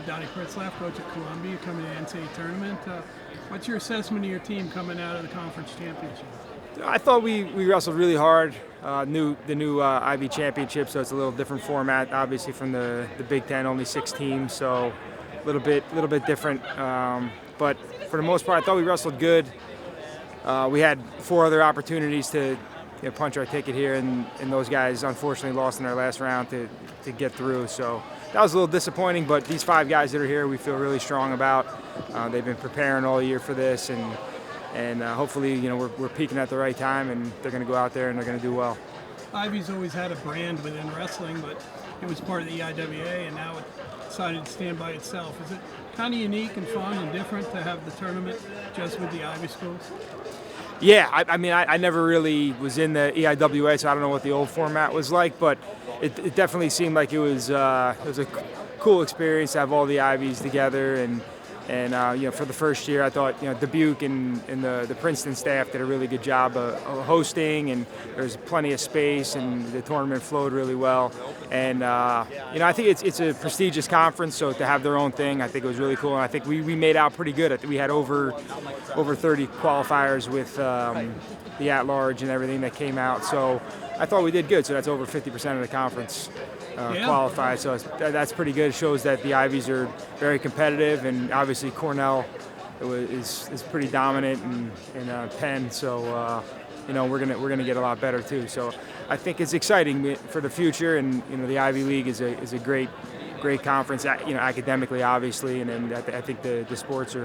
Donny Pritzlaff, coach at Columbia, coming to the NCAA tournament. What's your assessment of your team coming out of the conference championship? I thought we wrestled really hard. The new IB championship, so it's a little different format, obviously from the Big Ten, only 6 teams, so a little bit different. But for the most part, I thought we wrestled good. We had 4 other opportunities to punch our ticket here, and those guys unfortunately lost in our last round to get through. So that was a little disappointing, but these 5 guys that are here, we feel really strong about. They've been preparing all year for this, and hopefully, we're peaking at the right time, and they're going to go out there and they're going to do well. Ivy's always had a brand within wrestling, but it was part of the IWA, and now it decided to stand by itself. Is it kind of unique and fun and different to have the tournament just with the Ivy schools? Yeah, I never really was in the EIWA, so I don't know what the old format was like, but it definitely seemed like it was a cool experience to have all the Ivies together, and for the first year, I thought Dubuque and the Princeton staff did a really good job of hosting, and there's plenty of space, and the tournament flowed really well. And I think it's a prestigious conference, so to have their own thing, I think it was really cool. And I think we made out pretty good. We had over 30 qualifiers with the at-large and everything that came out. So I thought we did good. So that's over 50% of the conference qualified. So that's pretty good. It shows that the Ivies are very competitive, and obviously Cornell is pretty dominant in Penn. So we're gonna get a lot better too. So I think it's exciting for the future, and the Ivy League is a great conference. Academically, obviously, and I think the sports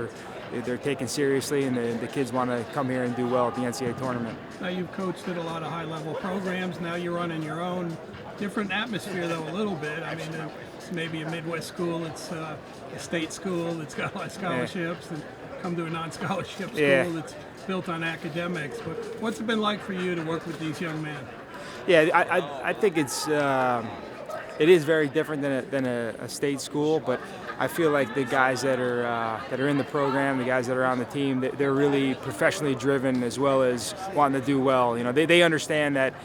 they're taken seriously, and the kids want to come here and do well at the NCAA tournament. Now you've coached at a lot of high-level programs. Now you're running your own. Different atmosphere, though, a little bit. I mean, it's maybe a Midwest school. It's a state school that's got a lot of scholarships, and come to a non-scholarship school that's built on academics. But what's it been like for you to work with these young men? Yeah, I think it is very different than a state school, but I feel like the guys that are in the program, the guys that are on the team, they're really professionally driven as well as wanting to do well. They understand that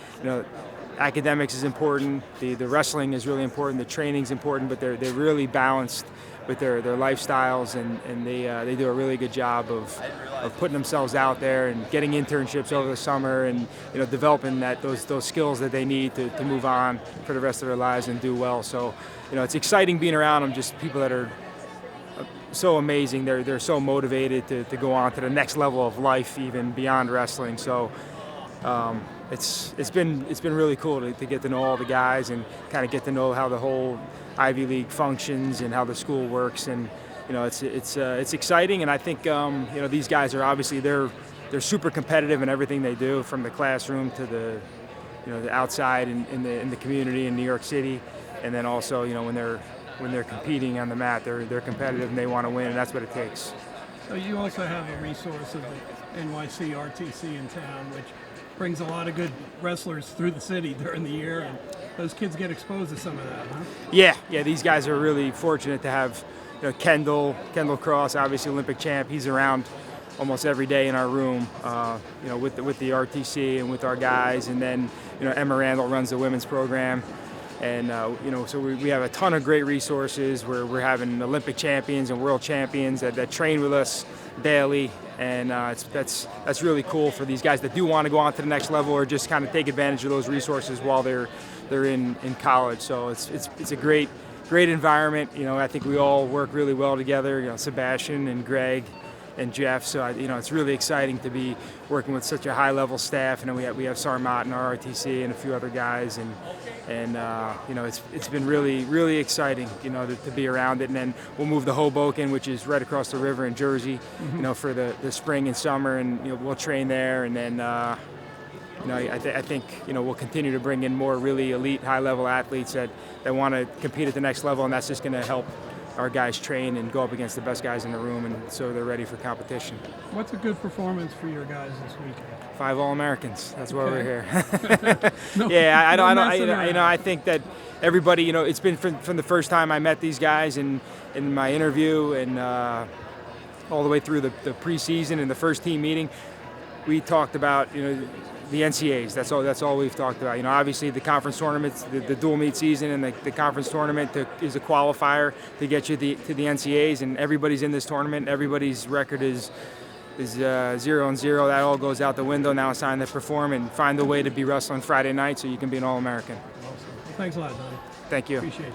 academics is important, the wrestling is really important, the training is important, but they're really balanced with their lifestyles, and they do a really good job of putting themselves out there and getting internships over the summer, and developing those skills that they need to move on for the rest of their lives and do well. So it's exciting being around them, just people that are so amazing. They're so motivated to go on to the next level of life, even beyond wrestling. So it's been really cool to get to know all the guys and kind of get to know how the whole Ivy League functions and how the school works, and it's exciting. And I think these guys are obviously they're super competitive in everything they do, from the classroom to the outside in the community in New York City, and then also when they're competing on the mat, they're competitive and they want to win, and that's what it takes. So you also have a resource of the NYC RTC in town, which brings a lot of good wrestlers through the city during the year, and those kids get exposed to some of that, huh? Yeah. These guys are really fortunate to have Kendall Cross, obviously Olympic champ. He's around almost every day in our room, with the RTC and with our guys, and then Emma Randall runs the women's program, and so we have a ton of great resources where we're having Olympic champions and world champions that train with us daily. And that's really cool for these guys that do want to go on to the next level, or just kind of take advantage of those resources while they're in college. So it's a great environment. I think we all work really well together. Sebastian and Greg and Jeff. So it's really exciting to be working with such a high-level staff. And then we have Sarmat and our RTC and a few other guys, and it's been really exciting to be around it. And then we'll move to Hoboken, which is right across the river in Jersey, for the spring and summer, and we'll train there. And then I think we'll continue to bring in more really elite high-level athletes that want to compete at the next level, and that's just going to help our guys train and go up against the best guys in the room, and so they're ready for competition. What's a good performance for your guys this weekend? 5 All-Americans. That's why we're here. I think that everybody, it's been from the first time I met these guys in my interview, and all the way through the preseason and the first team meeting, we talked about the NCAAs. That's all we've talked about. Obviously the conference tournaments, the dual meet season, and the conference tournament is a qualifier to get you to the NCAAs. And everybody's in this tournament. Everybody's record is 0-0. That all goes out the window. Now it's time to perform and find a way to be wrestling Friday night so you can be an All-American. Awesome. Well, thanks a lot, Donny. Thank you. Appreciate you.